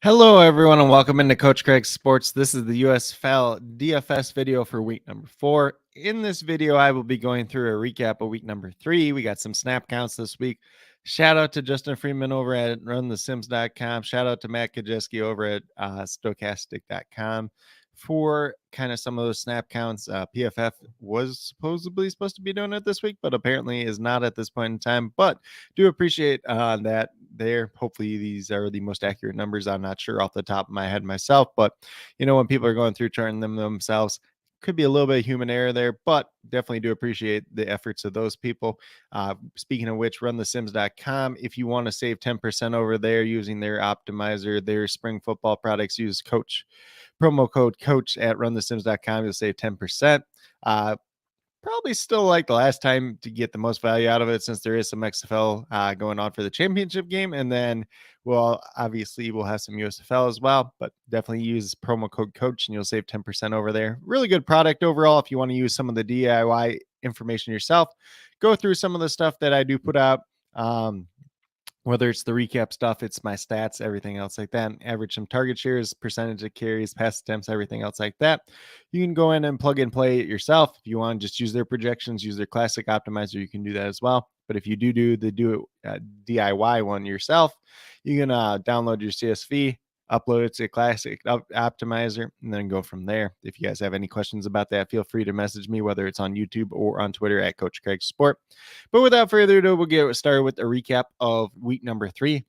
Hello, everyone, and welcome into Coach Craig's Sports. This is the USFL DFS video for week number 4. In this video, I will be going through a recap of week number 3. We got some snap counts this week. Shout out to Justin Freeman over at runthesims.com. Shout out to Matt Kajeski over at stochastic.com for kind of some of those snap counts. PFF was supposedly supposed to be doing it this week, but apparently is not at this point in time. But do appreciate that there. Hopefully these are the most accurate numbers. I'm not sure off the top of my head myself, but when people are going through charting them themselves, could be a little bit of human error there, but definitely do appreciate the efforts of those people. Speaking of which, runthesims.com. If you want to save 10% over there using their optimizer, their spring football products, use promo code coach at runthesims.com. You'll save 10%. Probably still like the last time to get the most value out of it, since there is some XFL going on for the championship game. And then, well, obviously we'll have some USFL as well, but definitely use promo code coach and you'll save 10% over there. Really good product overall. If you want to use some of the DIY information yourself, go through some of the stuff that I do put out. Whether it's the recap stuff, it's my stats, everything else like that, average some target shares, percentage of carries, pass attempts, everything else like that. You can go in and plug and play it yourself. If you want to just use their projections, use their classic optimizer, you can do that as well. But if you do the DIY one yourself, you can download your CSV, upload it to a classic optimizer, and then go from there. If you guys have any questions about that, feel free to message me, whether it's on YouTube or on Twitter at Coach Craig Sport. But without further ado, we'll get started with a recap of week number 3.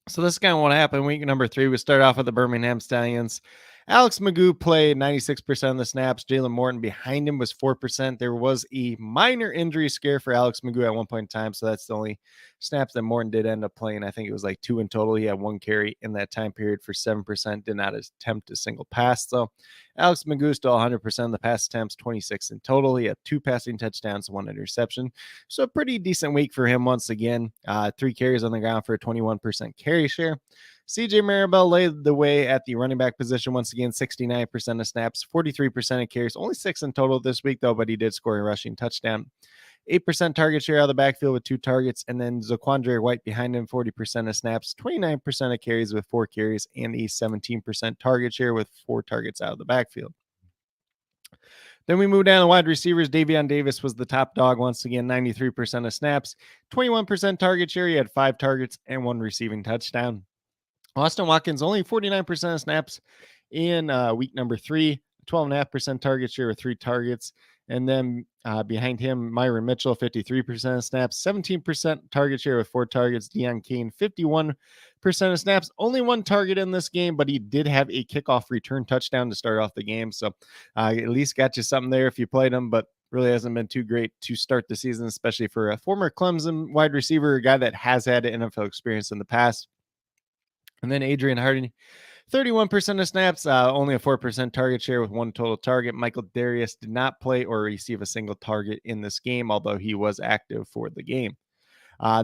So this is kind of what happened. Week number 3, we start off with the Birmingham Stallions. Alex Magoo played 96% of the snaps. Jalen Morton behind him was 4%. There was a minor injury scare for Alex Magoo at one point in time, so that's the only snaps that Morton did end up playing. I think it was like 2 in total. He had 1 carry in that time period for 7%, did not attempt a single pass. So Alex Magoo still 100% of the pass attempts, 26 in total. He had 2 passing touchdowns, 1 interception. So a pretty decent week for him once again. 3 carries on the ground for a 21% carry share. CJ Maribel led the way at the running back position once again, 69% of snaps, 43% of carries, only 6 in total this week though, but he did score a rushing touchdown. 8% target share out of the backfield with 2 targets, and then Zaquandre White behind him, 40% of snaps, 29% of carries with 4 carries, and a 17% target share with 4 targets out of the backfield. Then we move down to wide receivers. Davion Davis was the top dog once again, 93% of snaps, 21% target share. He had 5 targets and 1 receiving touchdown. Austin Watkins, only 49% of snaps in week number 3, 12.5% target share with 3 targets. And then behind him, Myron Mitchell, 53% of snaps, 17% target share with 4 targets. Deion Kane, 51% of snaps, only 1 target in this game, but he did have a kickoff return touchdown to start off the game. So at least got you something there if you played him, but really hasn't been too great to start the season, especially for a former Clemson wide receiver, a guy that has had NFL experience in the past. And then Adrian Harding, 31% of snaps, only a 4% target share with 1 total target. Michael Darius did not play or receive a single target in this game, although he was active for the game.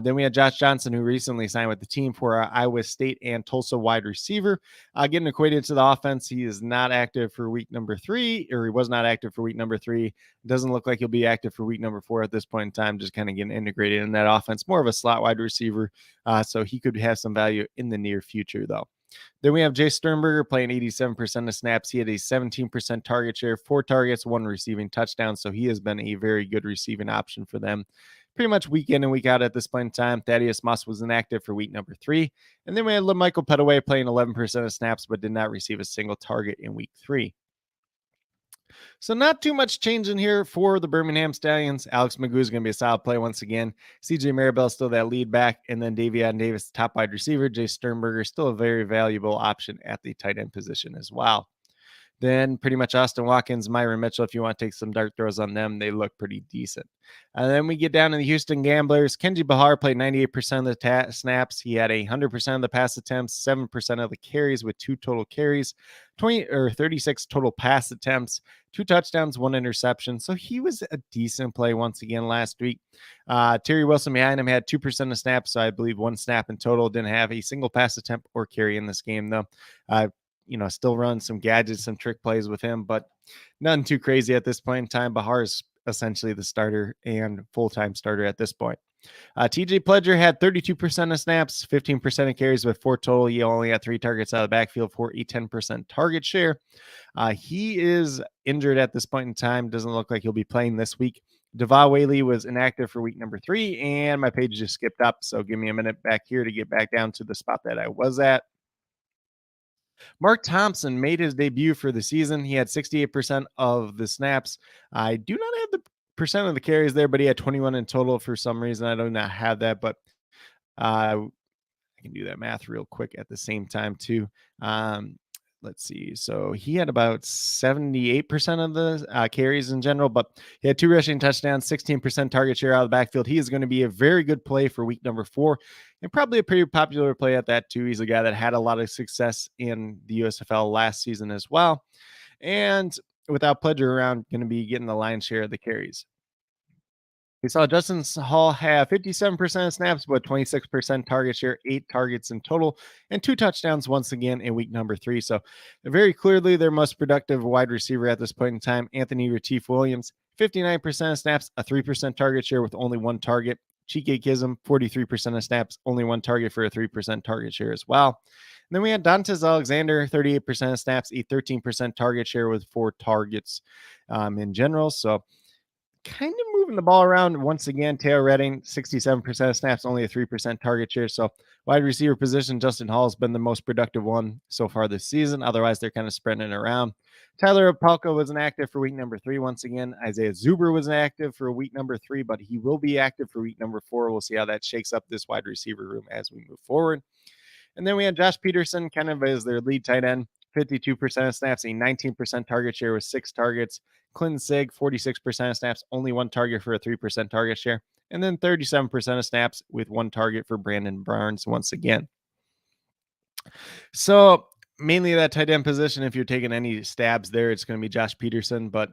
Then we had Josh Johnson, who recently signed with the team for our Iowa State and Tulsa wide receiver. Getting equated to the offense, he is not active for week number 3, or he was not active for week number 3. It doesn't look like he'll be active for week number 4 at this point in time, just kind of getting integrated in that offense. More of a slot wide receiver, so he could have some value in the near future, though. Then we have Jay Sternberger playing 87% of snaps. He had a 17% target share, 4 targets, 1 receiving touchdown. So he has been a very good receiving option for them pretty much week in and week out at this point in time. Thaddeus Moss was inactive for week number 3. And then we had Michael Petaway playing 11% of snaps, but did not receive a single target in week 3. So not too much change in here for the Birmingham Stallions. Alex Magoo is going to be a solid play once again. CJ Maribel still that lead back, and then Davion Davis, top wide receiver. Jay Sternberger still a very valuable option at the tight end position as well. Then pretty much Austin Watkins, Myron Mitchell, if you want to take some dart throws on them, they look pretty decent. And then we get down to the Houston Gamblers. Kenji Bahar played 98% of the snaps. He had 100% of the pass attempts, 7% of the carries with 2 total carries, 36 total pass attempts, 2 touchdowns, 1 interception. So he was a decent play once again last week. Terry Wilson behind him had 2% of snaps, so I believe 1 snap in total. Didn't have a single pass attempt or carry in this game, though. Still run some gadgets, some trick plays with him, but nothing too crazy at this point in time. Bahar is essentially the starter and full-time starter at this point. TJ Pledger had 32% of snaps, 15% of carries with 4 total. He only had 3 targets out of the backfield for a 10% target share. He is injured at this point in time. Doesn't look like he'll be playing this week. Devah Whaley was inactive for week number 3, and my page just skipped up. So give me a minute back here to get back down to the spot that I was at. Mark Thompson made his debut for the season. He had 68% of the snaps. I do not have the percent of the carries there, but he had 21 in total for some reason. I do not have that, but I can do that math real quick at the same time too. Let's see. So he had about 78% of the carries in general, but he had 2 rushing touchdowns, 16% target share out of the backfield. He is going to be a very good play for week number 4 and probably a pretty popular play at that too. He's a guy that had a lot of success in the USFL last season as well. And without Pledger around, going to be getting the lion's share of the carries. We saw Justin Hall have 57% of snaps, but 26% target share, 8 targets in total, and 2 touchdowns once again in week number 3. So very clearly their most productive wide receiver at this point in time, Anthony Retief Williams, 59% of snaps, a 3% target share with only 1 target. Chike Kism, 43% of snaps, only 1 target for a 3% target share as well. And then we had Dantes Alexander, 38% of snaps, a 13% target share with 4 targets in general. So kind of moving the ball around once again. Taylor Redding, 67% of snaps, only a 3% target share. So wide receiver position, Justin Hall has been the most productive one so far this season. Otherwise, they're kind of spreading it around. Tyler Apalco was inactive for week number 3 once again. Isaiah Zuber was inactive for week number 3, but he will be active for week number 4. We'll see how that shakes up this wide receiver room as we move forward. And then we had Josh Peterson kind of as their lead tight end, 52% of snaps, a 19% target share with 6 targets. Clinton Sig, 46% of snaps, only 1 target for a 3% target share. And then 37% of snaps with 1 target for Brandon Barnes once again. So mainly that tight end position, if you're taking any stabs there, it's going to be Josh Peterson, but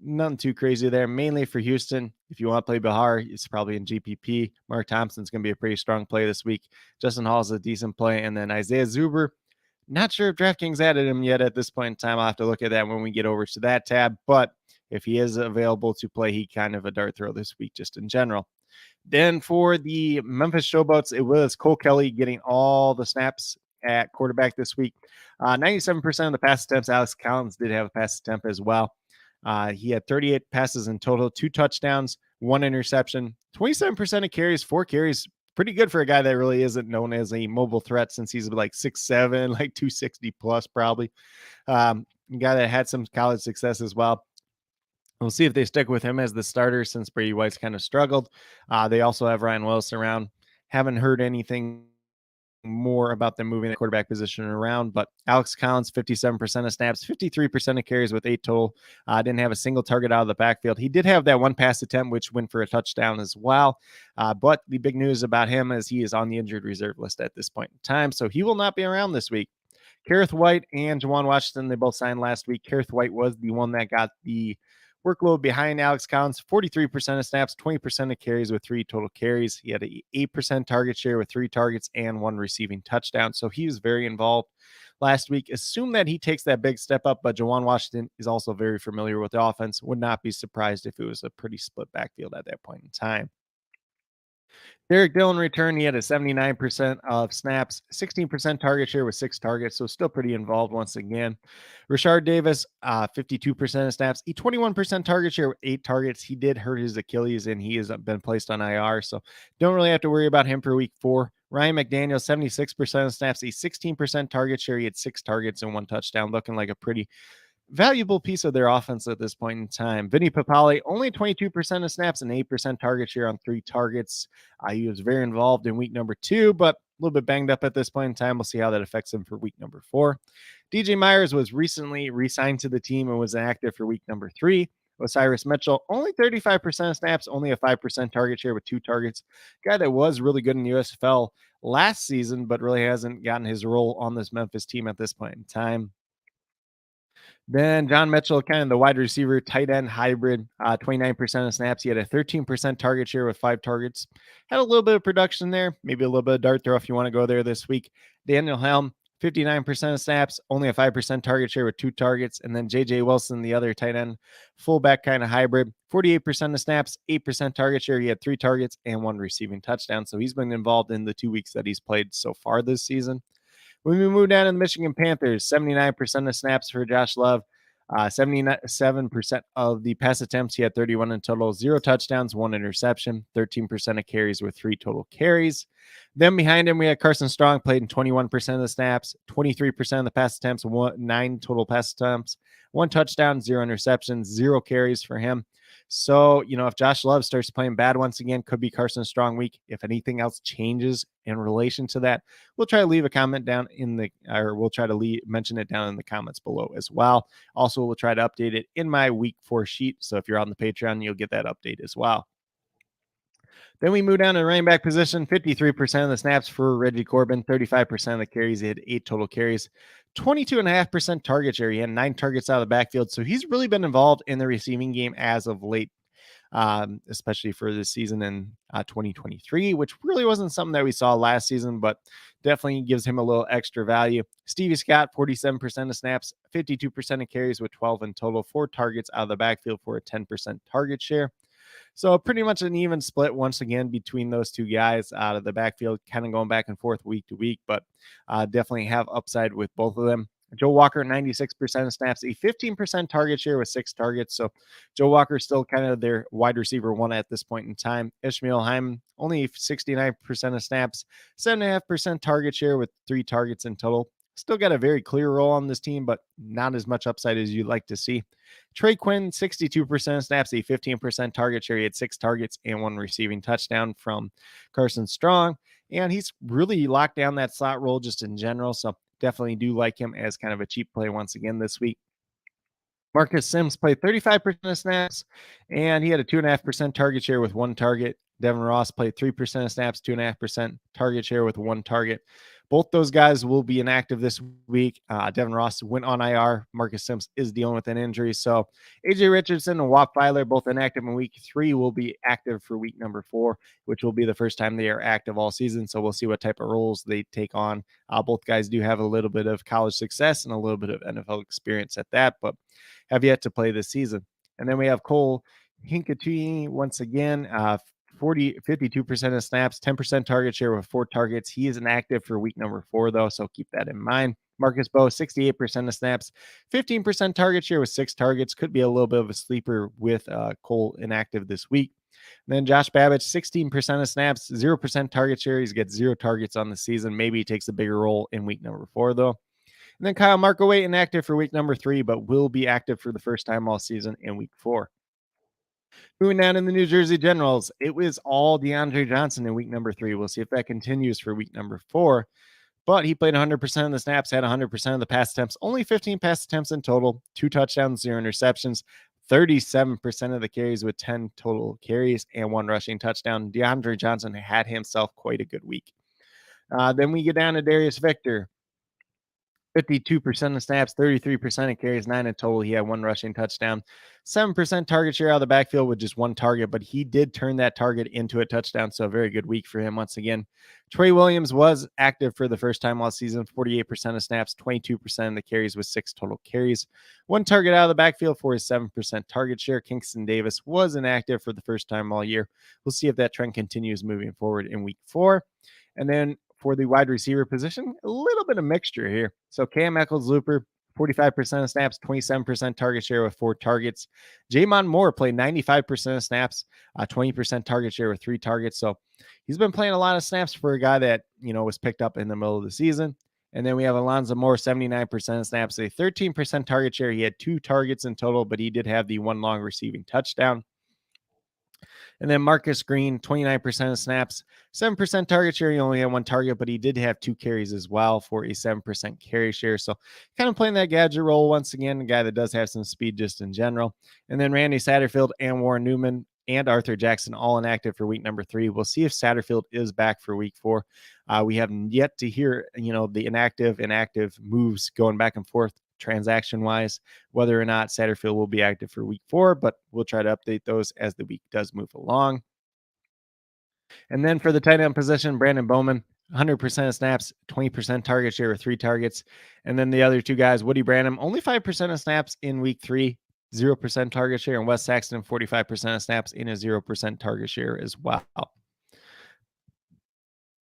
nothing too crazy there. Mainly for Houston, if you want to play Bahar, it's probably in GPP. Mark Thompson's going to be a pretty strong play this week. Justin Hall's a decent play. And then Isaiah Zuber, not sure if DraftKings added him yet at this point in time. I'll have to look at that when we get over to that tab. But if he is available to play, he kind of a dart throw this week just in general. Then for the Memphis Showboats, it was Cole Kelly getting all the snaps at quarterback this week. 97% of the pass attempts. Alex Collins did have a pass attempt as well. He had 38 passes in total, 2 touchdowns, 1 interception, 27% of carries, 4 carries. Pretty good for a guy that really isn't known as a mobile threat since he's like 6'7", like 260 plus probably. A guy that had some college success as well. We'll see if they stick with him as the starter since Brady White's kind of struggled. They also have Ryan Willis around. Haven't heard anything more about them moving the quarterback position around, but Alex Collins, 57% of snaps, 53% of carries with 8 total. Didn't have a single target out of the backfield. He did have that 1 pass attempt, which went for a touchdown as well. But the big news about him is he is on the injured reserve list at this point in time, so he will not be around this week. Kareth White and Juwan Washington, they both signed last week. Kareth White was the one that got the workload behind Alex Collins, 43% of snaps, 20% of carries with 3 total carries. He had an 8% target share with 3 targets and 1 receiving touchdown. So he was very involved last week. Assume that he takes that big step up, but Juwan Washington is also very familiar with the offense. Would not be surprised if it was a pretty split backfield at that point in time. Derek Dillon returned. He had a 79% of snaps, 16% target share with 6 targets, so still pretty involved once again. Rashard Davis, 52% of snaps, a 21% target share with 8 targets. He did hurt his Achilles, and he has been placed on IR, so don't really have to worry about him for week 4. Ryan McDaniel, 76% of snaps, a 16% target share. He had 6 targets and 1 touchdown, looking like a pretty valuable piece of their offense at this point in time. Vinny Papale, only 22% of snaps and 8% target share on 3 targets. He was very involved in week number 2, but a little bit banged up at this point in time. We'll see how that affects him for week number 4. DJ Myers was recently re-signed to the team and was inactive for week number 3. Osiris Mitchell, only 35% of snaps, only a 5% target share with 2 targets. Guy that was really good in the USFL last season, but really hasn't gotten his role on this Memphis team at this point in time. Then John Mitchell, kind of the wide receiver, tight end hybrid, 29% of snaps. He had a 13% target share with 5 targets. Had a little bit of production there, maybe a little bit of dart throw if you want to go there this week. Daniel Helm, 59% of snaps, only a 5% target share with 2 targets. And then JJ Wilson, the other tight end, fullback kind of hybrid, 48% of snaps, 8% target share. He had 3 targets and 1 receiving touchdown. So he's been involved in the 2 weeks that he's played so far this season. When we move down to the Michigan Panthers, 79% of snaps for Josh Love, 77% of the pass attempts. He had 31 in total, 0 touchdowns, 1 interception, 13% of carries with 3 total carries. Then behind him, we had Carson Strong, played in 21% of the snaps, 23% of the pass attempts, 9 total pass attempts, 1 touchdown, 0 interceptions, 0 carries for him. So, if Josh Love starts playing bad once again, could be Carson Strong week. If anything else changes in relation to that, we'll try to leave a comment down we'll try to mention it down in the comments below as well. Also, we'll try to update it in my week 4 sheet. So if you're on the Patreon, you'll get that update as well. Then we move down to the running back position, 53% of the snaps for Reggie Corbin, 35% of the carries. He had 8 total carries, 22.5% target share. He had 9 targets out of the backfield. So he's really been involved in the receiving game as of late, especially for this season in 2023, which really wasn't something that we saw last season, but definitely gives him a little extra value. Stevie Scott, 47% of snaps, 52% of carries with 12 in total, 4 targets out of the backfield for a 10% target share. So pretty much an even split once again between those two guys out of the backfield, kind of going back and forth week to week, but definitely have upside with both of them. Joe Walker, 96% of snaps, a 15% target share with 6 targets. So Joe Walker still kind of their wide receiver 1 at this point in time. Ishmael Hyman, only 69% of snaps, 7.5% target share with 3 targets in total. Still got a very clear role on this team, but not as much upside as you'd like to see. Trey Quinn, 62% of snaps, a 15% target share. He had 6 targets and 1 receiving touchdown from Carson Strong. And he's really locked down that slot role just in general. So definitely do like him as kind of a cheap play once again this week. Marcus Sims played 35% of snaps, and he had a 2.5% target share with 1 target. Devin Ross played 3% of snaps, 2.5% target share with 1 target. Both those guys will be inactive this week. Devin Ross went on IR. Marcus Sims is dealing with an injury. So AJ Richardson and Walt Filer, both inactive in week 3, will be active for week number 4, which will be the first time they are active all season. So we'll see what type of roles they take on. Both guys do have a little bit of college success and a little bit of NFL experience at that, but have yet to play this season. And then we have Cole Hinkatui once again, 52% of snaps, 10% target share with 4 targets. He is inactive for week number 4, though, so keep that in mind. Marcus Bowe, 68% of snaps, 15% target share with 6 targets. Could be a little bit of a sleeper with Cole inactive this week. And then Josh Babbage, 16% of snaps, 0% target share. He's got 0 targets on the season. Maybe he takes a bigger role in week number 4, though. And then Kyle Markoway, inactive for week number 3, but will be active for the first time all season in week 4. Moving down in the New Jersey Generals, it was all DeAndre Johnson in week number 3. We'll see if that continues for week number 4. But he played 100% of the snaps, had 100% of the pass attempts, only 15 pass attempts in total, 2 touchdowns, 0 interceptions, 37% of the carries with 10 total carries and 1 rushing touchdown. DeAndre Johnson had himself quite a good week. Then we get down to Darius Victor. 52% of snaps, 33% of carries, 9 in total. He had 1 rushing touchdown, 7% target share out of the backfield with just 1 target, but he did turn that target into a touchdown. So a very good week for him once again. Trey Williams was active for the first time all season, 48% of snaps, 22% of the carries with 6 total carries, 1 target out of the backfield for his 7% target share. Kingston Davis was inactive for the first time all year. We'll see if that trend continues moving forward in week 4. And then for the wide receiver position, a little bit of mixture here. So Cam Eccles-Looper, 45% of snaps, 27% target share with 4 targets. Jamon Moore played 95% of snaps, 20% target share with 3 targets. So he's been playing a lot of snaps for a guy that, was picked up in the middle of the season. And then we have Alonzo Moore, 79% of snaps, a 13% target share. He had 2 targets in total, but he did have the 1 long receiving touchdown. And then Marcus Green, 29% of snaps, 7% target share. He only had 1 target, but he did have 2 carries as well for a 7% carry share. So kind of playing that gadget role once again, a guy that does have some speed just in general. And then Randy Satterfield and Warren Newman and Arthur Jackson all inactive for week number 3. We'll see if Satterfield is back for week 4. We have yet to hear, the inactive moves going back and forth transaction wise, whether or not Satterfield will be active for week 4, but we'll try to update those as the week does move along. And then for the tight end position, Brandon Bowman, 100% of snaps, 20% target share with 3 targets. And then the other two guys, Woody Branham, only 5% of snaps in week 3, 0% target share, and Wes Saxton, 45% of snaps in a 0% target share as well.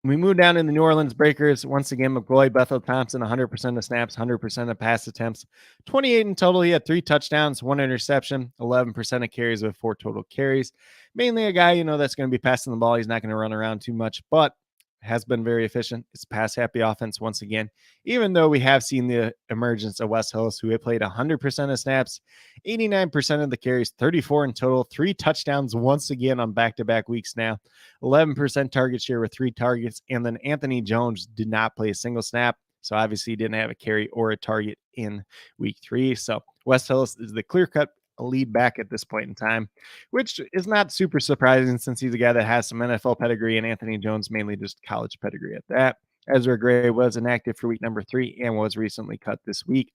We move down in the New Orleans Breakers. Once again, McCoy, Bethel Thompson, 100% of snaps, 100% of pass attempts, 28 in total. He had 3 touchdowns, 1 interception, 11% of carries with 4 total carries. Mainly a guy, that's going to be passing the ball. He's not going to run around too much, but has been very efficient. It's pass happy offense once again, even though we have seen the emergence of Wes Hillis, who had played 100% of snaps, 89% of the carries, 34 in total, 3 touchdowns once again on back-to-back weeks now, 11% target share with 3 targets. And then Anthony Jones did not play a single snap. So obviously he didn't have a carry or a target in week 3. So Wes Hillis is the clear-cut lead back at this point in time, which is not super surprising since he's a guy that has some NFL pedigree, and Anthony Jones mainly just college pedigree at that. Ezra Gray was inactive for week number 3 and was recently cut this week.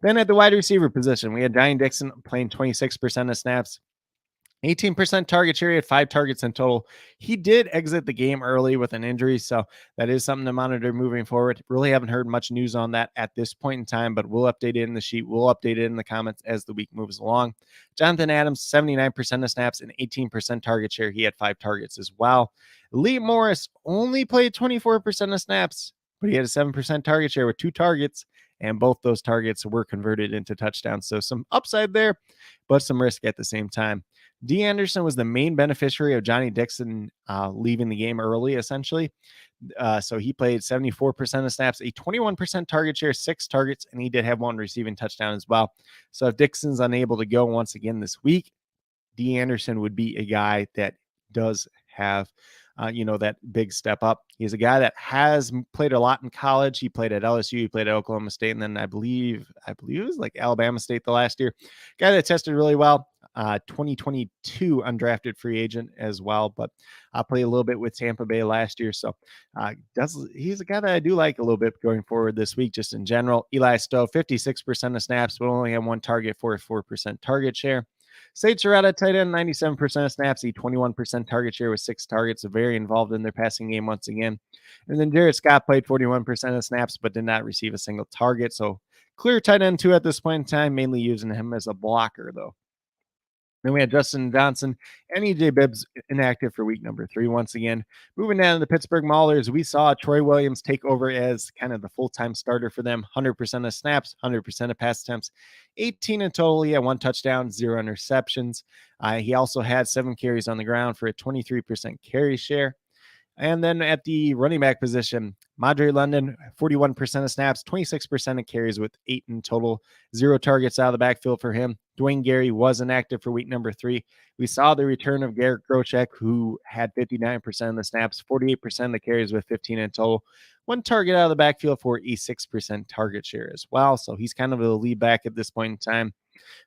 Then at the wide receiver position, we had Johnny Dixon playing 26% of snaps, 18% target share. He had 5 targets in total. He did exit the game early with an injury, so that is something to monitor moving forward. Really haven't heard much news on that at this point in time, but we'll update it in the sheet. We'll update it in the comments as the week moves along. Jonathan Adams, 79% of snaps and 18% target share. He had 5 targets as well. Lee Morris only played 24% of snaps, but he had a 7% target share with 2 targets, and both those targets were converted into touchdowns. So some upside there, but some risk at the same time. D. Anderson was the main beneficiary of Johnny Dixon leaving the game early, essentially. So he played 74% of snaps, a 21% target share, 6 targets, and he did have 1 receiving touchdown as well. So if Dixon's unable to go once again this week, D. Anderson would be a guy that does have that big step up. He's a guy that has played a lot in college. He played at LSU, he played at Oklahoma State, and then I believe it was like Alabama State the last year. Guy that tested really well. 2022 undrafted free agent as well, but I played a little bit with Tampa Bay last year. So he's a guy that I do like a little bit going forward this week, just in general. Eli Stowe, 56% of snaps, but only had 1 target for a 4% target share. Sage Serrata, tight end, 97% of snaps, a 21% target share with 6 targets, very involved in their passing game once again. And then Jared Scott played 41% of snaps, but did not receive a single target. So clear tight end 2 at this point in time, mainly using him as a blocker, though. Then we had Justin Johnson and EJ Bibbs inactive for week number 3 once again. Moving down to the Pittsburgh Maulers, we saw Troy Williams take over as kind of the full-time starter for them. 100% of snaps, 100% of pass attempts, 18 in total. He had 1 touchdown, 0 interceptions. He also had 7 carries on the ground for a 23% carry share. And then at the running back position, Madre London, 41% of snaps, 26% of carries with 8 in total, 0 targets out of the backfield for him. Dwayne Gary was inactive for week number 3. We saw the return of Garrett Grochek, who had 59% of the snaps, 48% of the carries with 15 in total, 1 target out of the backfield for a 6% target share as well. So he's kind of the lead back at this point in time.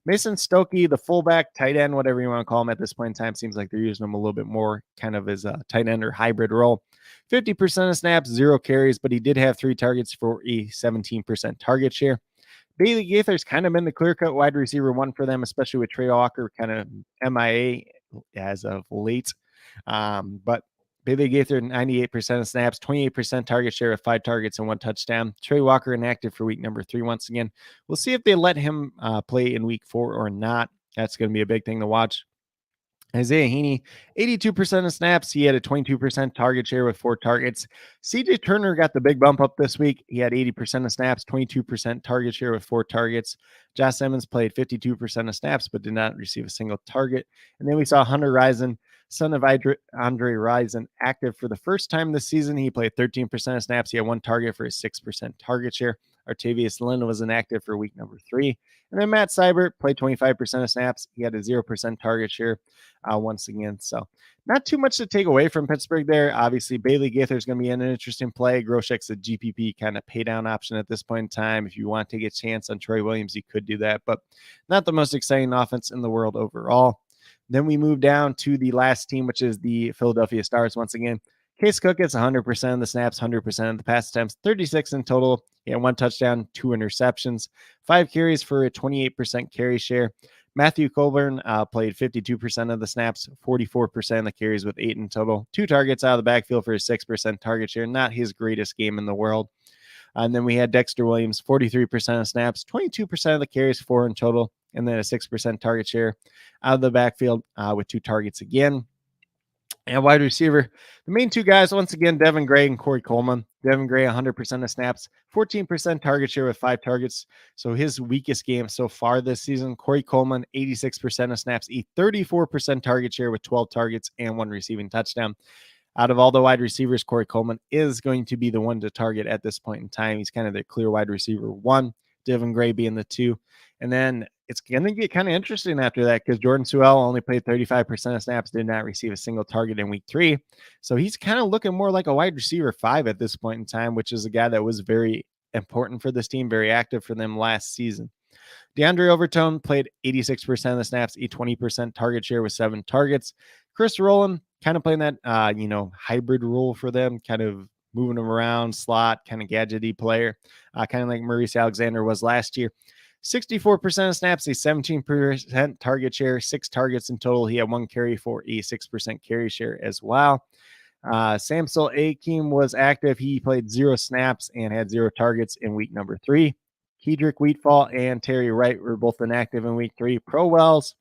Mason Stokey, the fullback, tight end, whatever you want to call him at this point in time, seems like they're using him a little bit more kind of as a tight end or hybrid role. 50% of snaps, 0 carries, but he did have 3 targets for a 17% target share. Bailey Gaither's kind of been the clear-cut wide receiver 1 for them, especially with Trey Walker kind of MIA as of late. But Bailey Gaither, 98% of snaps, 28% target share with 5 targets and 1 touchdown. Trey Walker inactive for week number 3 once again. We'll see if they let him play in week 4 or not. That's going to be a big thing to watch. Isaiah Heaney, 82% of snaps. He had a 22% target share with 4 targets. CJ Turner got the big bump up this week. He had 80% of snaps, 22% target share with 4 targets. Josh Simmons played 52% of snaps, but did not receive a single target. And then we saw Hunter Rison, son of Andre Rison, active for the first time this season. He played 13% of snaps. He had 1 target for a 6% target share. Artavius Lynn was inactive for week number 3. And then Matt Seibert played 25% of snaps. He had a 0% target share once again. So not too much to take away from Pittsburgh there. Obviously, Bailey Gaither is going to be an interesting play. Groshek's a GPP kind of pay down option at this point in time. If you want to take a chance on Troy Williams, you could do that, but not the most exciting offense in the world overall. Then we move down to the last team, which is the Philadelphia Stars once again. Case Cook gets 100% of the snaps, 100% of the pass attempts, 36 in total. He had 1 touchdown, 2 interceptions, 5 carries for a 28% carry share. Matthew Colburn played 52% of the snaps, 44% of the carries with 8 in total. 2 targets out of the backfield for a 6% target share. Not his greatest game in the world. And then we had Dexter Williams, 43% of snaps, 22% of the carries, 4 in total, and then a 6% target share out of the backfield with 2 targets again. And wide receiver, the main 2 guys, once again, Devin Gray and Corey Coleman. Devin Gray, 100% of snaps, 14% target share with 5 targets. So his weakest game so far this season. Corey Coleman, 86% of snaps, 34% target share with 12 targets and 1 receiving touchdown. Out of all the wide receivers, Corey Coleman is going to be the one to target at this point in time. He's kind of the clear wide receiver 1, Devin Gray being the 2. And then it's going to get kind of interesting after that because Jordan Sewell only played 35% of snaps, did not receive a single target in week 3. So he's kind of looking more like a wide receiver 5 at this point in time, which is a guy that was very important for this team, very active for them last season. DeAndre Overton played 86% of the snaps, a 20% target share with 7 targets. Chris Rowland kind of playing that, hybrid role for them, kind of moving them around, slot, kind of gadgety player, kind of like Maurice Alexander was last year. 64% of snaps, a 17% target share, 6 targets in total. He had 1 carry for a 6% carry share as well. Samson Akeem was active. He played 0 snaps and had 0 targets in week number 3. Kedrick Wheatfall and Terry Wright were both inactive in week 3. Pro Wells,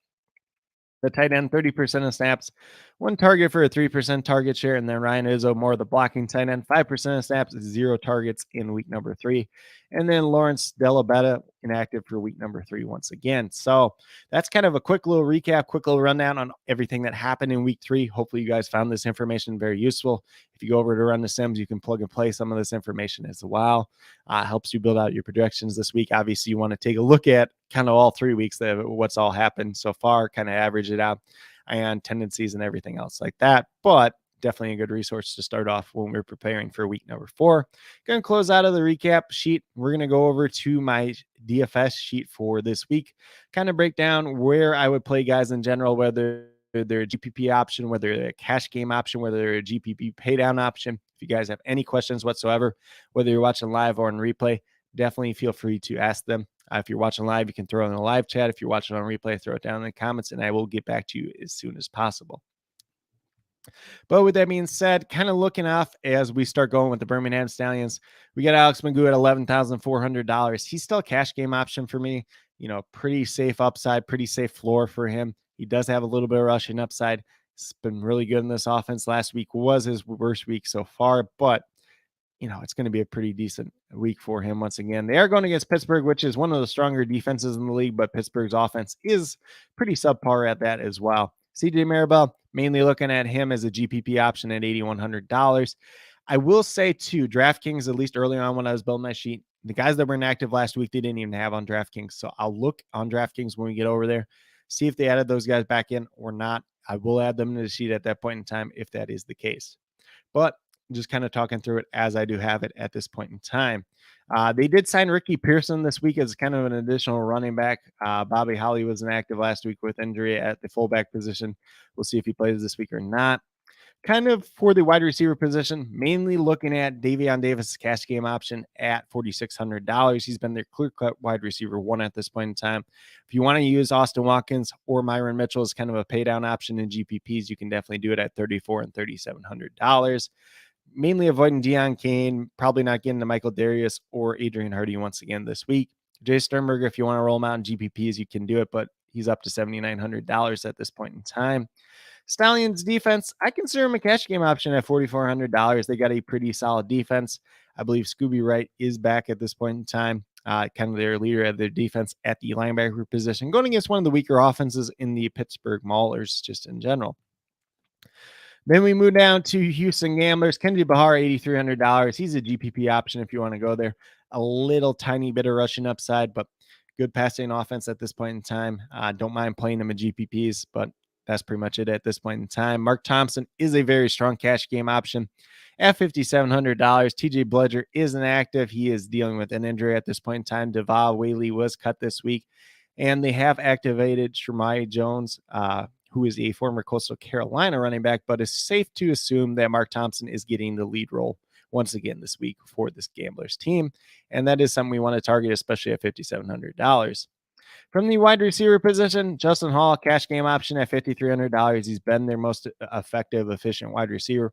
the tight end, 30% of snaps, 1 target for a 3% target share. And then Ryan Izzo, more of the blocking tight end, 5% of snaps, 0 targets in week number 3. And then Lawrence Delabetta, inactive for week number 3 once again. So that's kind of a quick little recap, quick little rundown on everything that happened in week 3. Hopefully you guys found this information very useful. If you go over to Run the Sims, you can plug and play some of this information as well. Helps you build out your projections this week. Obviously, you want to take a look at kind of all 3 weeks, what's all happened so far, kind of average it out and tendencies and everything else like that. But definitely a good resource to start off when we're preparing for week number 4. Going to close out of the recap sheet. We're going to go over to my DFS sheet for this week, kind of break down where I would play guys in general, whether they're a GPP option, whether they're a cash game option, whether they're a GPP paydown option. If you guys have any questions whatsoever, whether you're watching live or in replay, definitely feel free to ask them. If you're watching live, you can throw it in the live chat. If you're watching on replay, throw it down in the comments, and I will get back to you as soon as possible. But with that being said, kind of looking off as we start going with the Birmingham Stallions, we got Alex Magoo at $11,400. He's still a cash game option for me. Pretty safe upside, pretty safe floor for him. He does have a little bit of rushing upside. It's been really good in this offense. Last week was his worst week so far, but it's going to be a pretty decent week for him once again. They are going against Pittsburgh, which is one of the stronger defenses in the league, but Pittsburgh's offense is pretty subpar at that as well. CJ Maribel, mainly looking at him as a GPP option at $8,100. I will say, too, DraftKings, at least early on when I was building my sheet, the guys that were inactive last week, they didn't even have on DraftKings. So I'll look on DraftKings when we get over there, see if they added those guys back in or not. I will add them to the sheet at that point in time if that is the case. But just kind of talking through it as I do have it at this point in time. They did sign Ricky Pearson this week as kind of an additional running back. Bobby Holly was inactive last week with injury at the fullback position. We'll see if he plays this week or not. Kind of for the wide receiver position, mainly looking at Davion Davis' cash game option at $4,600. He's been their clear-cut wide receiver 1 at this point in time. If you want to use Austin Watkins or Myron Mitchell as kind of a paydown option in GPPs, you can definitely do it at $3,400 and $3,700. Mainly avoiding Deion Kane, probably not getting to Michael Darius or Adrian Hardy once again this week. Jay Sternberger, if you want to roll him out in GPPs, you can do it, but he's up to $7,900 at this point in time. Stallions defense, I consider him a cash game option at $4,400. They got a pretty solid defense. I believe Scooby Wright is back at this point in time, kind of their leader of their defense at the linebacker position, going against one of the weaker offenses in the Pittsburgh Maulers just in general. Then we move down to Houston Gamblers. Kenji Bahar, $8,300. He's a GPP option if you want to go there. A little tiny bit of rushing upside, but good passing offense at this point in time. Don't mind playing him in GPPs, but that's pretty much it at this point in time. Mark Thompson is a very strong cash game option at $5,700. TJ Bledger is inactive. He is dealing with an injury at this point in time. Devah Whaley was cut this week, and they have activated Shemai Jones, who is a former Coastal Carolina running back, but it's safe to assume that Mark Thompson is getting the lead role once again this week for this Gamblers team. And that is something we want to target, especially at $5,700. From the wide receiver position, Justin Hall, cash game option at $5,300. He's been their most effective, efficient wide receiver.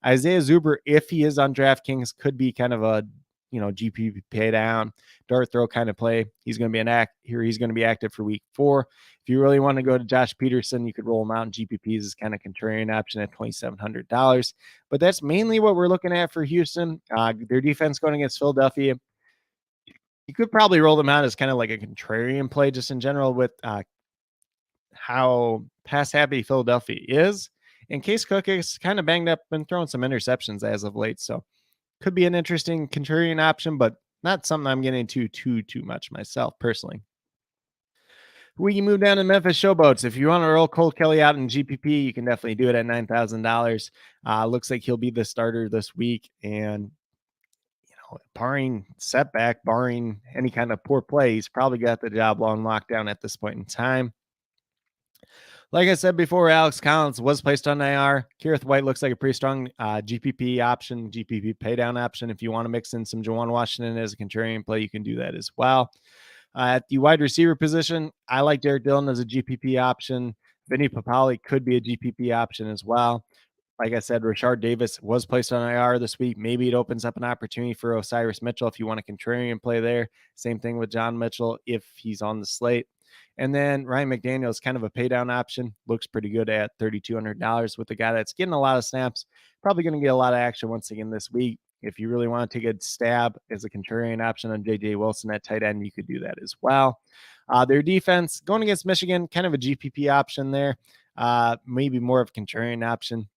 Isaiah Zuber, if he is on DraftKings, could be kind of a GPP pay down, dart throw kind of play. He's going to be He's going to be active for week 4. If you really want to go to Josh Peterson, you could roll him out in GPPs as kind of contrarian option at $2,700. But that's mainly what we're looking at for Houston. Their defense going against Philadelphia. You could probably roll them out as kind of like a contrarian play just in general with how pass happy Philadelphia is. And Case Cook is kind of banged up and throwing some interceptions as of late. So could be an interesting contrarian option, but not something I'm getting into too much myself personally. We can move down to Memphis Showboats. If you want to roll Cole Kelly out in GPP, you can definitely do it at $9,000. Looks like he'll be the starter this week. And barring setback, barring any kind of poor play, he's probably got the job on lockdown at this point in time. Like I said before, Alex Collins was placed on IR. Kerith White looks like a pretty strong GPP option, GPP paydown option. If you want to mix in some Juwan Washington as a contrarian play, you can do that as well. At the wide receiver position, I like Derek Dillon as a GPP option. Vinny Papali could be a GPP option as well. Like I said, Rashard Davis was placed on IR this week. Maybe it opens up an opportunity for Osiris Mitchell if you want a contrarian play there. Same thing with John Mitchell if he's on the slate. And then Ryan McDaniel is kind of a pay down option. Looks pretty good at $3,200 with a guy that's getting a lot of snaps. Probably going to get a lot of action once again this week. If you really want to take a stab as a contrarian option on JJ Wilson at tight end, you could do that as well. Their defense going against Michigan, kind of a GPP option there. Maybe more of a contrarian option.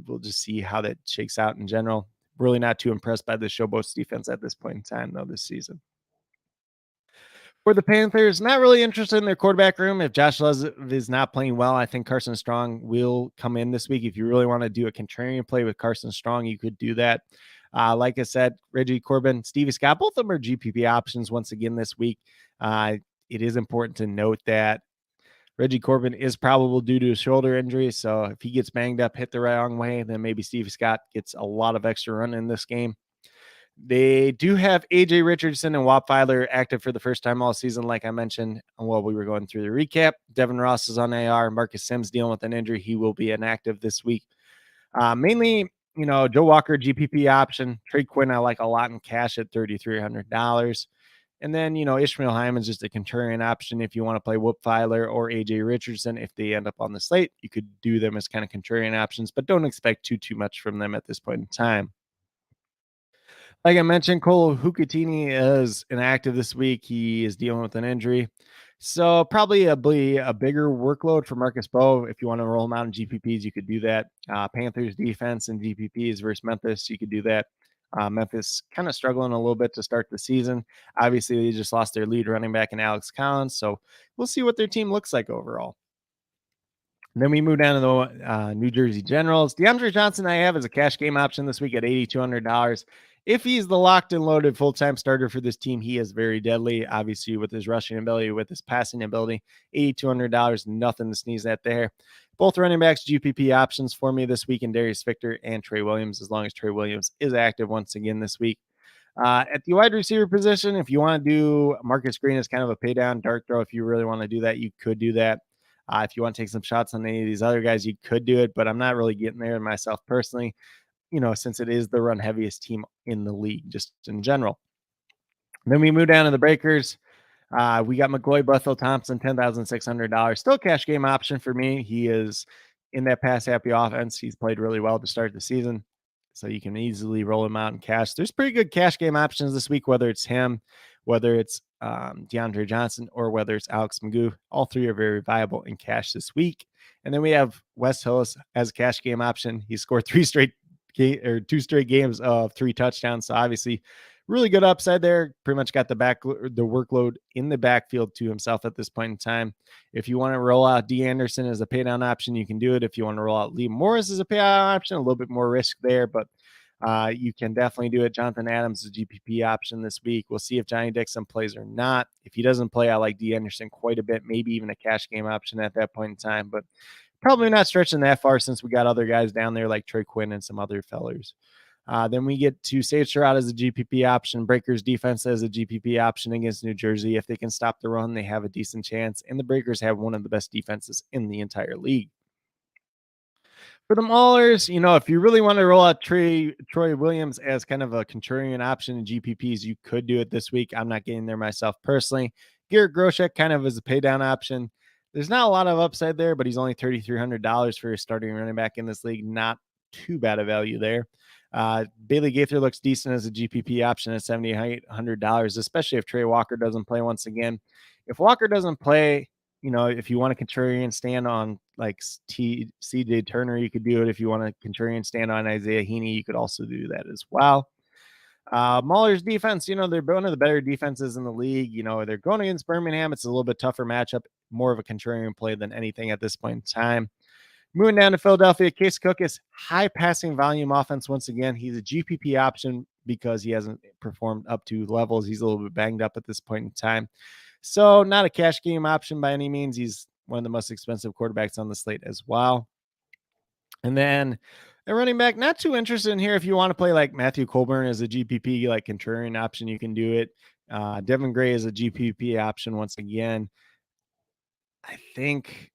We'll just see how that shakes out in general. Really not too impressed by the Showboats defense at this point in time, though, this season. For the Panthers, not really interested in their quarterback room. If Josh Love is not playing well, I think Carson Strong will come in this week. If you really want to do a contrarian play with Carson Strong, you could do that. Like I said, Reggie Corbin, Stevie Scott, both of them are GPP options once again this week. It is important to note that Reggie Corbin is probable due to a shoulder injury. So if he gets banged up, hit the wrong way, then maybe Stevie Scott gets a lot of extra run in this game. They do have AJ Richardson and Wap Filer active for the first time all season, like I mentioned while we were going through the recap. Devin Ross is on AR. Marcus Sims dealing with an injury. He will be inactive this week. Mainly, Joe Walker, GPP option. Trey Quinn, I like a lot in cash at $3,300. And then, Ishmael Hyman's just a contrarian option. If you want to play Whoop Filer or AJ Richardson, if they end up on the slate, you could do them as kind of contrarian options, but don't expect too much from them at this point in time. Like I mentioned, Cole Hukatini is inactive this week. He is dealing with an injury. So probably a bigger workload for Marcus Bowe. If you want to roll him out in GPPs, you could do that. Panthers defense and GPPs versus Memphis, you could do that. Memphis kind of struggling a little bit to start the season. Obviously, they just lost their lead running back in Alex Collins. So we'll see what their team looks like overall. Then we move down to the New Jersey Generals. DeAndre Johnson, I have as a cash game option this week at $8,200. If he's the locked and loaded full-time starter for this team, he is very deadly. Obviously, with his rushing ability, with his passing ability, $8,200, nothing to sneeze at there. Both running backs, GPP options for me this week in Darius Victor and Trey Williams, as long as Trey Williams is active once again this week. At the wide receiver position, if you want to do Marcus Green as kind of a pay down dart throw, if you really want to do that, you could do that. If you want to take some shots on any of these other guys, you could do it, but I'm not really getting there myself personally, since it is the run heaviest team in the league, just in general. Then we move down to the breakers. We got McCoy, Bethel Thompson, $10,600. Still cash game option for me. He is in that pass happy offense. He's played really well to start the season, so you can easily roll him out in cash. There's pretty good cash game options this week, whether it's him, whether it's DeAndre Johnson, or whether it's Alex Magoo. All three are very viable in cash this week. And then we have Wes Hillis as a cash game option. He scored two straight games of 3 touchdowns. So obviously really good upside there. Pretty much got the workload in the backfield to himself at this point in time. If you want to roll out D Anderson as a pay down option, you can do it. If you want to roll out Lee Morris as a pay down option, a little bit more risk there, but you can definitely do it. Jonathan Adams is a GPP option this week. We'll see if Johnny Dixon plays or not. If he doesn't play, I like D Anderson quite a bit, maybe even a cash game option at that point in time, but probably not stretching that far since we got other guys down there like Trey Quinn and some other fellers. Then we get to Sage Surratt as a GPP option, Breakers defense as a GPP option against New Jersey. If they can stop the run, they have a decent chance. And the Breakers have one of the best defenses in the entire league. For the Maulers, if you really want to roll out Troy Williams as kind of a contrarian option in GPPs, you could do it this week. I'm not getting there myself personally. Garrett Groshek kind of as a pay down option. There's not a lot of upside there, but he's only $3,300 for a starting running back in this league. Not too bad a value there. Bailey Gaither looks decent as a GPP option at $7,800, especially if Trey Walker doesn't play once again. If Walker doesn't play, if you want a contrarian stand on like CJ Turner, you could do it. If you want a contrarian stand on Isaiah Heaney, you could also do that as well. Mahler's defense, they're one of the better defenses in the league. They're going against Birmingham. It's a little bit tougher matchup, more of a contrarian play than anything at this point in time. Moving down to Philadelphia, Case Cook is high passing volume offense. Once again, he's a GPP option because he hasn't performed up to levels. He's a little bit banged up at this point in time. So not a cash game option by any means. He's one of the most expensive quarterbacks on the slate as well. And then a running back, not too interested in here. If you want to play like Matthew Colburn as a GPP, like contrarian option, you can do it. Devin Gray is a GPP option once again. I think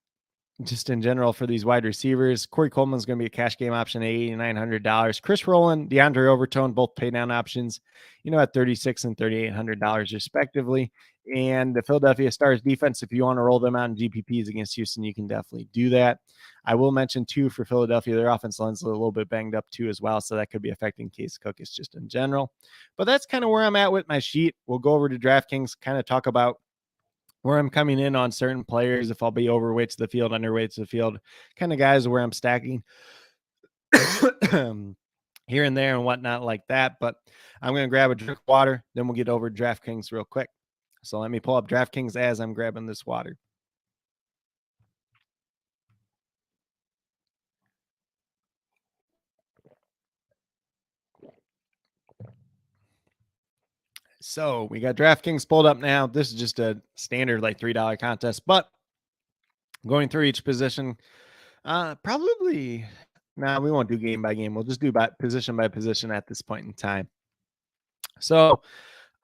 just in general for these wide receivers, Corey Coleman's going to be a cash game option at $8,900. Chris Rowland, DeAndre Overton, both pay down options, at $3,600 and $3,800 respectively. And the Philadelphia Stars defense, if you want to roll them out in GPPs against Houston, you can definitely do that. I will mention too for Philadelphia, their offense line's a little bit banged up too as well, so that could be affecting Case Cook just in general. But that's kind of where I'm at with my sheet. We'll go over to DraftKings, kind of talk about where I'm coming in on certain players, if I'll be overweight to the field, underweight to the field, kind of guys where I'm stacking here and there and whatnot like that. But I'm going to grab a drink of water, then we'll get over to DraftKings real quick. So let me pull up DraftKings as I'm grabbing this water. So we got DraftKings pulled up now. This is just a standard like $3 contest, but going through each position, probably we won't do game by game. We'll just do by position at this point in time. So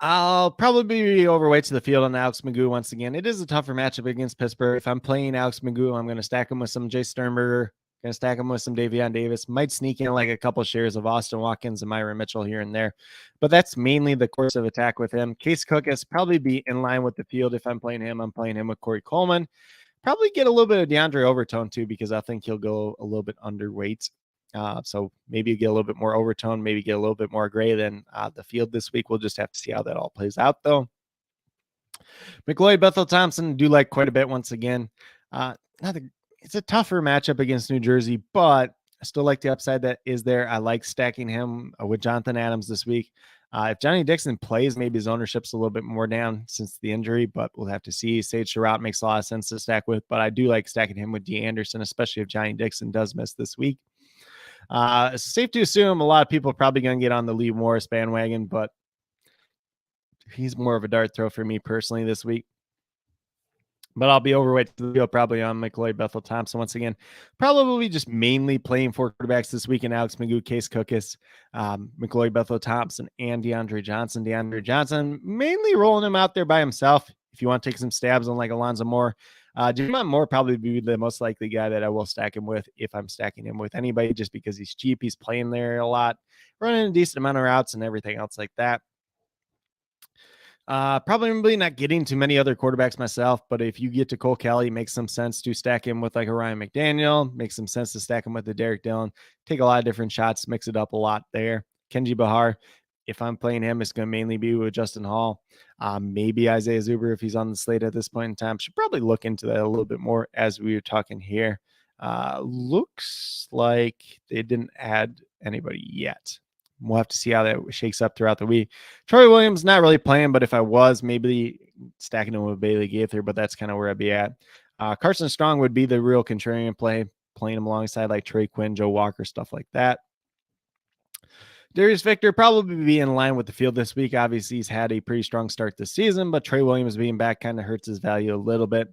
I'll probably be overweight to the field on Alex Magoo once again. It is a tougher matchup against Pittsburgh. If I'm playing Alex Magoo, I'm going to stack him with some Jay Sternberger, going to stack him with some Davion Davis. Might sneak in like a couple shares of Austin Watkins and Myron Mitchell here and there. But that's mainly the course of attack with him. Case Cook has probably be in line with the field. If I'm playing him, I'm playing him with Corey Coleman. Probably get a little bit of DeAndre Overton too, because I think he'll go a little bit underweight. So maybe you get a little bit more Overton, maybe get a little bit more Gray than the field this week. We'll just have to see how that all plays out, though. McLeod, Bethel Thompson do like quite a bit once again. It's a tougher matchup against New Jersey, but I still like the upside that is there. I like stacking him with Jonathan Adams this week. If Johnny Dixon plays, maybe his ownership's a little bit more down since the injury, but we'll have to see. Sage Surratt makes a lot of sense to stack with, but I do like stacking him with D. Anderson, especially if Johnny Dixon does miss this week. It's safe to assume a lot of people are probably going to get on the Lee Morris bandwagon, but he's more of a dart throw for me personally this week. But I'll be overweight to the field probably on McLeod, Bethel Thompson once again. Probably just mainly playing four quarterbacks this week in Alex Magoo, Case Cookus, McLeod, Bethel Thompson, and DeAndre Johnson. DeAndre Johnson, mainly rolling him out there by himself. If you want to take some stabs on like Alonzo Moore, Jamon Moore probably be the most likely guy that I will stack him with if I'm stacking him with anybody, just because he's cheap. He's playing there a lot, running a decent amount of routes and everything else like that. Probably not getting too many other quarterbacks myself, but if you get to Cole Kelly, it makes some sense to stack him with like a Ryan McDaniel. Makes some sense to stack him with the Derek Dillon. Take a lot of different shots, mix it up a lot there. Kenji Bahar, if I'm playing him, it's going to mainly be with Justin Hall. Maybe Isaiah Zuber if he's on the slate at this point in time. Should probably look into that a little bit more as we were talking here. Looks like they didn't add anybody yet. We'll have to see how that shakes up throughout the week. Troy Williams, not really playing, but if I was, maybe stacking him with Bailey Gaither, but that's kind of where I'd be at. Carson Strong would be the real contrarian play, playing him alongside like Trey Quinn, Joe Walker, stuff like that. Darius Victor probably be in line with the field this week. Obviously, he's had a pretty strong start this season, but Trey Williams being back kind of hurts his value a little bit.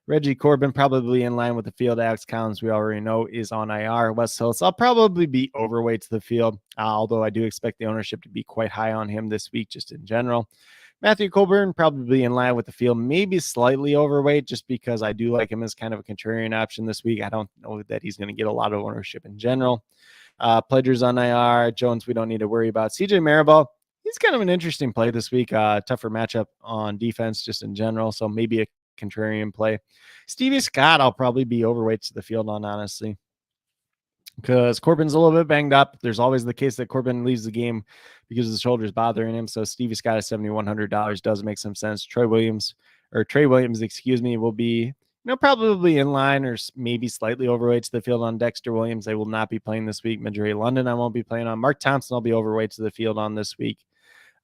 Reggie Corbin probably in line with the field. Alex Collins, we already know, is on IR. Wes Hills, I'll probably be overweight to the field, although I do expect the ownership to be quite high on him this week, just in general. Matthew Colburn probably in line with the field, maybe slightly overweight, just because I do like him as kind of a contrarian option this week. I don't know that he's going to get a lot of ownership in general. Pledger's on IR. Jones, we don't need to worry about. CJ Maribel, he's kind of an interesting play this week. Tougher matchup on defense just in general, so maybe a contrarian play. Stevie Scott, I'll probably be overweight to the field on, honestly, because Corbin's a little bit banged up. There's always the case that Corbin leaves the game because the shoulder's bothering him. So Stevie Scott at $7,100 does make some sense. Trey Williams, excuse me, will be probably in line or maybe slightly overweight to the field on. Dexter Williams, they will not be playing this week. Madre London, I won't be playing on. Mark Thompson, I'll be overweight to the field on this week.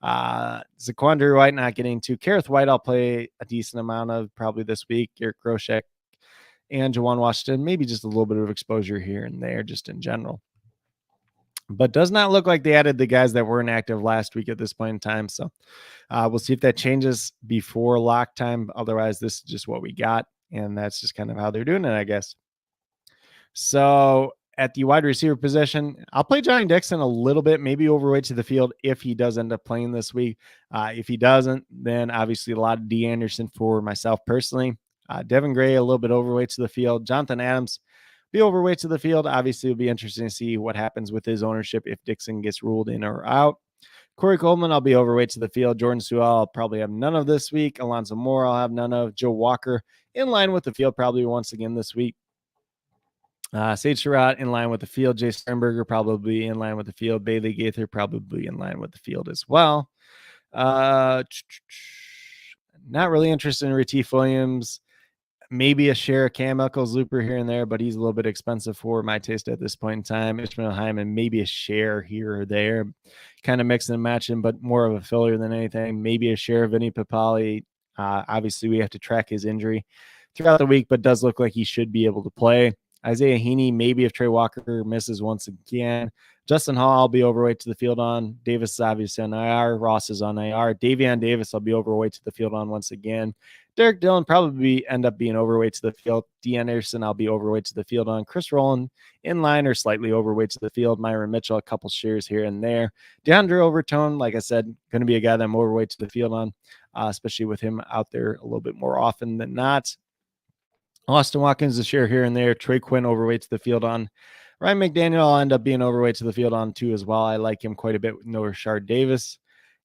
Zaquandre White not getting to. Kareth White, I'll play a decent amount of probably this week. Garrett Groshek and Jawan Washington, maybe just a little bit of exposure here and there just in general. But does not look like they added the guys that weren't active last week at this point in time. So we'll see if that changes before lock time. Otherwise, this is just what we got. And that's just kind of how they're doing it, I guess. So at the wide receiver position, I'll play Johnny Dixon a little bit, maybe overweight to the field if he does end up playing this week. If he doesn't, then obviously a lot of D. Anderson for myself personally. Devin Gray, a little bit overweight to the field. Jonathan Adams, be overweight to the field. Obviously, it'll be interesting to see what happens with his ownership if Dixon gets ruled in or out. Corey Coleman, I'll be overweight to the field. Jordan Sewell, I'll probably have none of this week. Alonzo Moore, I'll have none of. Joe Walker, in line with the field probably once again this week. Sage Surratt in line with the field. Jay Sternberger probably in line with the field. Bailey Gaither probably in line with the field as well. Not really interested in Retief Williams. Maybe a share of Cam Eccles-Looper here and there, but he's a little bit expensive for my taste at this point in time. Ishmael Hyman, maybe a share here or there. Kind of mixing and matching, but more of a filler than anything. Maybe a share of Vinny Papali. Obviously, we have to track his injury throughout the week, but does look like he should be able to play. Isaiah Heaney, maybe if Trey Walker misses once again. Justin Hall, I'll be overweight to the field on. Davis is obviously on IR. Ross is on IR. Davion Davis, I'll be overweight to the field on once again. Derek Dillon probably end up being overweight to the field. D. Anderson, I'll be overweight to the field on. Chris Rowland, in line or slightly overweight to the field. Myron Mitchell, a couple shares here and there. DeAndre Overton, like I said, going to be a guy that I'm overweight to the field on, especially with him out there a little bit more often than not. Austin Watkins, a share here and there. Trey Quinn, overweight to the field on. Ryan McDaniel, I'll end up being overweight to the field on too as well. I like him quite a bit with no Rashard Davis.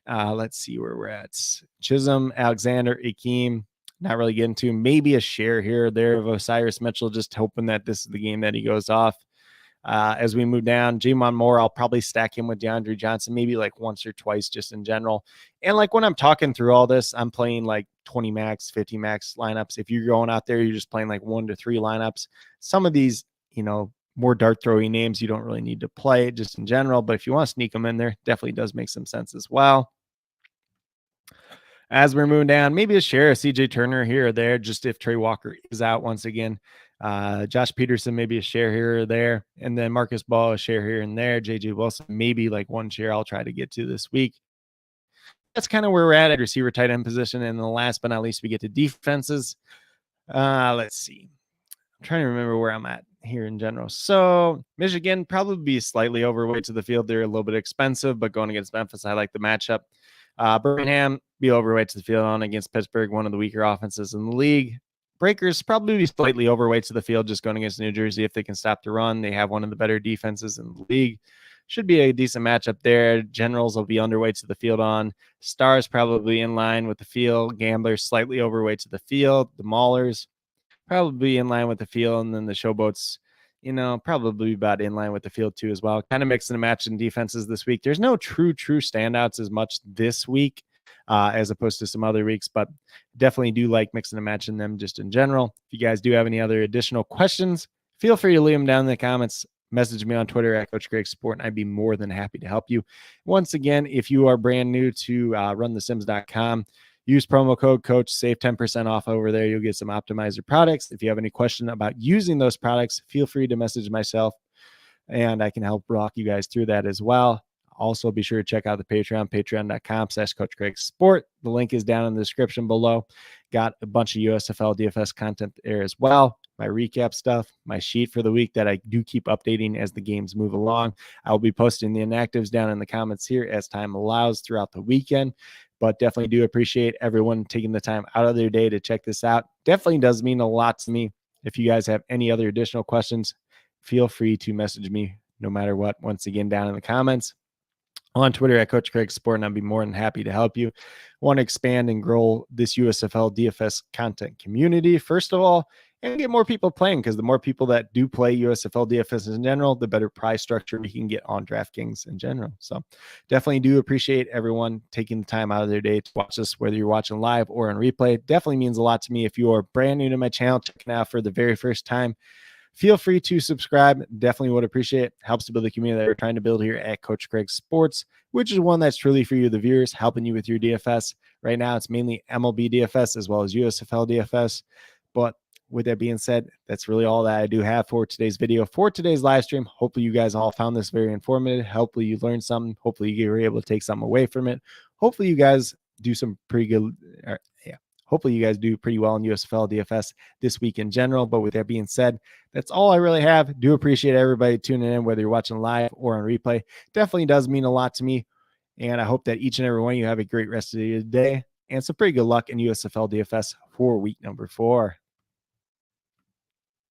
Let's see where we're at. Chisholm, Alexander, Akeem, not really getting to. Maybe a share here or there of Osiris Mitchell, just hoping that this is the game that he goes off. As we move down, Jamon Moore, I'll probably stack him with DeAndre Johnson, maybe like once or twice just in general. And like when I'm talking through all this, I'm playing like 20 max, 50 max lineups. If you're going out there, you're just playing like 1 to 3 lineups. Some of these, more dart throwing names, you don't really need to play just in general. But if you want to sneak them in there, definitely does make some sense as well. As we're moving down, maybe a share of CJ Turner here or there, just if Trey Walker is out once again. Josh Peterson, maybe a share here or there. And then Marcus Ball, a share here and there. JJ Wilson, maybe like one share I'll try to get to this week. That's kind of where we're at receiver tight end position. And the last but not least, we get to defenses. Let's see. I'm trying to remember where I'm at here in general. So Michigan probably be slightly overweight to the field. They're a little bit expensive, but going against Memphis, I like the matchup. Birmingham be overweight to the field on against Pittsburgh, one of the weaker offenses in the league. Breakers probably be slightly overweight to the field, just going against New Jersey if they can stop the run. They have one of the better defenses in the league. Should be a decent matchup there. Generals will be underweight to the field on. Stars probably in line with the field. Gamblers slightly overweight to the field. The Maulers probably in line with the field. And then the Showboats, probably about in line with the field too as well. Kind of mixing and matching defenses this week. There's no true standouts as much this week as opposed to some other weeks, but definitely do like mixing and matching them just in general. If you guys do have any other additional questions, feel free to leave them down in the comments. Message me on Twitter at Coach Greg Sport, and I'd be more than happy to help you. Once again, if you are brand new to runthesims.com, use promo code Coach, save 10% off over there. You'll get some optimizer products. If you have any question about using those products, feel free to message myself, and I can help walk you guys through that as well. Also, be sure to check out the Patreon, patreon.com/CoachCraigSport. The link is down in the description below. Got a bunch of USFL DFS content there as well. My recap stuff, my sheet for the week that I do keep updating as the games move along. I will be posting the inactives down in the comments here as time allows throughout the weekend. But definitely do appreciate everyone taking the time out of their day to check this out. Definitely does mean a lot to me. If you guys have any other additional questions, feel free to message me no matter what, once again, down in the comments. On Twitter at Coach Craig Sport, and I'd be more than happy to help you. Want to expand and grow this USFL DFS content community, first of all, and get more people playing, because the more people that do play USFL DFS in general, the better prize structure we can get on DraftKings in general. So definitely do appreciate everyone taking the time out of their day to watch this, whether you're watching live or on replay. Definitely means a lot to me. If you are brand new to my channel, checking out for the very first time, feel free to subscribe. Definitely would appreciate it. Helps to build the community that we're trying to build here at Coach Craig Sports, which is one that's truly for you, the viewers, helping you with your DFS. Right now, it's mainly MLB DFS as well as USFL DFS. But with that being said, that's really all that I do have for today's video, for today's live stream. Hopefully you guys all found this very informative. Hopefully you learned something. Hopefully you were able to take something away from it. Hopefully you guys do some pretty good, hopefully you guys do pretty well in USFL DFS this week in general. But with that being said, that's all I really have. Do appreciate everybody tuning in, whether you're watching live or on replay. Definitely does mean a lot to me. And I hope that each and every one of you have a great rest of your day and some pretty good luck in USFL DFS for week number 4.